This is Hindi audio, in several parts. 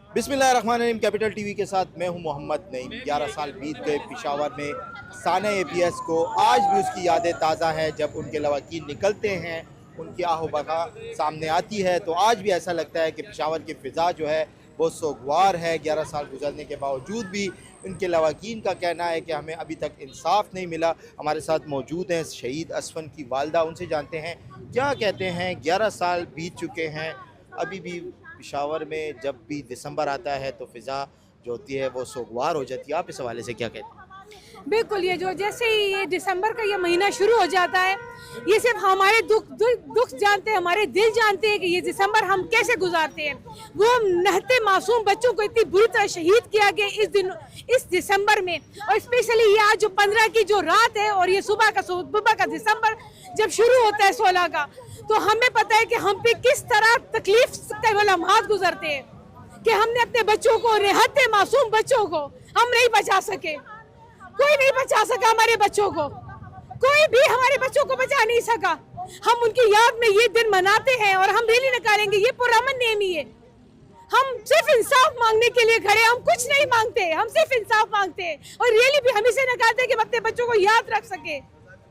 बिस्मिल्लाहिर्रहमानिर्रहीम। कैपिटल टीवी के साथ मैं हूं मोहम्मद नईम। 11 साल बीत गए पेशावर में साना APS को। आज भी उसकी यादें ताज़ा हैं। जब उनके लवाकीन निकलते हैं, उनकी आहो बका सामने आती है, तो आज भी ऐसा लगता है कि पेशावर की फ़िज़ा जो है वो सोगवार है। 11 साल गुजरने के बावजूद भी उनके लवाकीन का कहना है कि हमें अभी तक इंसाफ नहीं मिला। हमारे साथ मौजूद हैं शहीद असफन की वालदा, उनसे जानते हैं क्या कहते हैं। 11 साल बीत चुके हैं, अभी भी पेशावर में जब भी दिसंबर आता है तो फ़िज़ा जो होती है वो सोगवार हो जाती है। आप इस हवाले से क्या कहते हैं? बिल्कुल, ये जो जैसे ही ये दिसंबर का ये महीना शुरू हो जाता है, ये सिर्फ हमारे दुख जानते हैं, हमारे दिल जानते हैं कि ये दिसंबर हम कैसे गुजारते हैं। वो नहते मासूम बच्चों को इतनी बुरी तरह शहीद किया गया इस दिसंबर में, और स्पेशली ये आज जो 15 की जो रात है और ये सुबह का दिसंबर जब शुरू होता है 16 का, तो हमें पता है कि हम पे किस तरह तकलीफ के लम्हात गुजरते हैं कि हमने अपने बच्चों को, निहत्ते मासूम बच्चों को हम नहीं बचा सके। कोई नहीं बचा सका हमारे बच्चों को, कोई भी हमारे बच्चों को बचा नहीं सका। हम उनकी याद में ये दिन मनाते हैं और हम रैली निकालेंगे। ये पुरअमन नेमी है। हम सिर्फ इंसाफ मांगने के लिए खड़े, हम कुछ नहीं मांगते, हम सिर्फ इंसाफ मांगते हैं। और रैली भी हम इसे निकालते हैं कि हम अपने बच्चों को याद रख सके,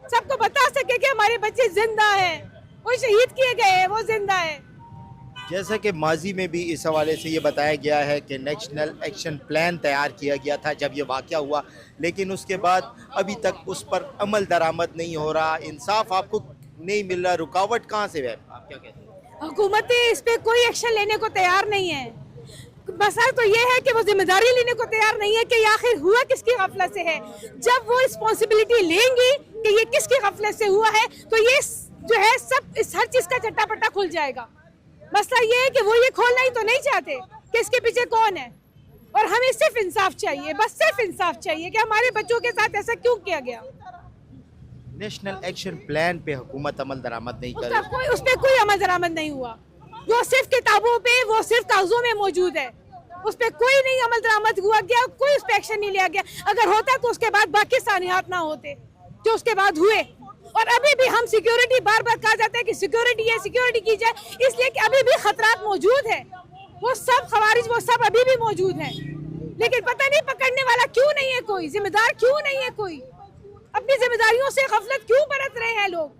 सबको बता सके कि हमारे बच्चे जिंदा हैं, वो शहीद किए गए हैं, वो जिंदा है। जैसा कि माजी में भी इस हवाले से ये बताया गया है कि नेशनल एक्शन प्लान तैयार किया गया था जब ये वाक़या हुआ, लेकिन उसके बाद अभी तक उस पर अमल दरामद नहीं हो रहा, इंसाफ आपको नहीं मिल रहा। रुकावट कहाँ से है, आप क्या कहते हैं? हुकूमतें इस पे कोई एक्शन लेने को तैयार नहीं है। मसला तो ये है कि वो जिम्मेदारी लेने को तैयार नहीं है कि आखिर हुआ किसकी गफलत से है। जब वो रिस्पॉन्सिबिलिटी लेंगी कि ये किसकी गफलत से हुआ है, तो ये जो है सब इस हर चीज का चट्टा पट्टा खुल जाएगा। मसला ये है कि वो ये खोलना ही तो नहीं चाहते कि इसके पीछे कौन है, और हमें सिर्फ इंसाफ चाहिए, बस सिर्फ इंसाफ चाहिए कि हमारे बच्चों के साथ ऐसा क्यों किया गया। नेशनल एक्शन प्लान पे हुकूमत अमल दरामद नहीं कर रही। उस पर कोई अमल दरामद नहीं हुआ। वो सिर्फ किताबों पे, वो सिर्फ कागजों में मौजूद है। उस पर कोई नहीं अमल दरामद हुआ गया, कोई उस पर एक्शन नहीं लिया गया। अगर होता तो उसके बाद बाकी सानियात ना होते जो उसके बाद हुए। और अभी भी हम सिक्योरिटी, बार बार कहा जाता है कि सिक्योरिटी है, सिक्योरिटी की जाए, इसलिए कि अभी भी खतरात मौजूद है। वो सब खवारिज, वो सब अभी भी मौजूद है, लेकिन पता नहीं पकड़ने वाला क्यों नहीं है, कोई जिम्मेदार क्यों नहीं है, कोई अपनी जिम्मेदारियों से गफलत क्यों बरत रहे हैं लोग।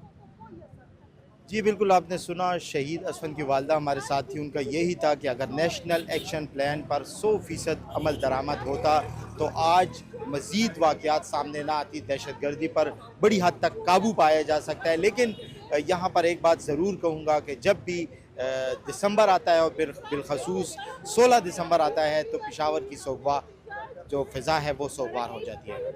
जी बिल्कुल, आपने सुना शहीद असफन की वालदा हमारे साथ थी। उनका यही था कि अगर नेशनल एक्शन प्लान पर 100% अमल दरामद होता तो आज मज़ीद वाक़यात सामने ना आती, दहशतगर्दी पर बड़ी हद तक काबू पाया जा सकता है। लेकिन यहाँ पर एक बात ज़रूर कहूँगा कि जब भी दिसंबर आता है और बिलखसूस 16 दिसंबर आता है तो पेशावर की सोगवा जो फ़िज़ा है वो सोगवार हो जाती है।